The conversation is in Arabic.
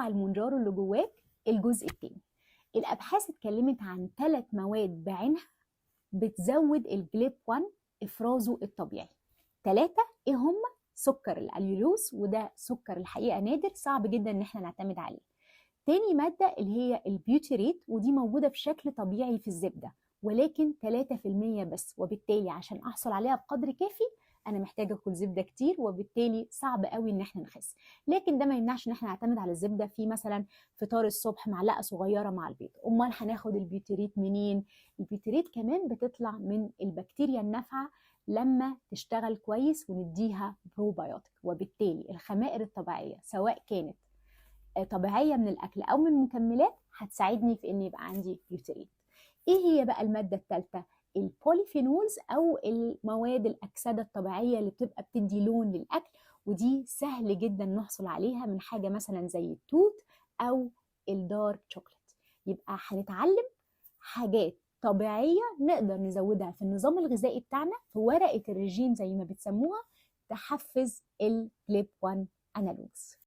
طلع المونجارو اللي جواك الجزء الثاني. الابحاث اتكلمت عن 3 مواد بعينها بتزود الجليب 1 افرازه الطبيعي. 3 ايه هم؟ سكر الاليولوز، وده سكر الحقيقه نادر صعب جدا ان احنا نعتمد عليه. تاني ماده اللي هي البيوتيريت، ودي موجوده بشكل طبيعي في الزبده ولكن 3% بس، وبالتالي عشان احصل عليها بقدر كافي انا محتاجه اكل زبده كتير، وبالتالي صعب قوي ان احنا نخس. لكن ده ما يمنعش ان احنا نعتمد على الزبده في مثلا فطار الصبح معلقه صغيره مع البيض. امال هناخد البيوتيريت منين؟ البيوتيريت كمان بتطلع من البكتيريا النافعه لما تشتغل كويس ونديها بروبايوتيك، وبالتالي الخمائر الطبيعيه سواء كانت طبيعيه من الاكل او من مكملات هتساعدني في ان يبقى عندي بيوتيريت. ايه هي بقى الماده الثالثه؟ البوليفينولز او المواد الاكسده الطبيعيه اللي بتبقى بتدي لون للاكل، ودي سهل جدا نحصل عليها من حاجه مثلا زي التوت او الدارك شوكليت. يبقى هنتعلم حاجات طبيعيه نقدر نزودها في النظام الغذائي بتاعنا في ورقه الرجيم زي ما بتسموها، تحفز الجليب 1 انالوجز.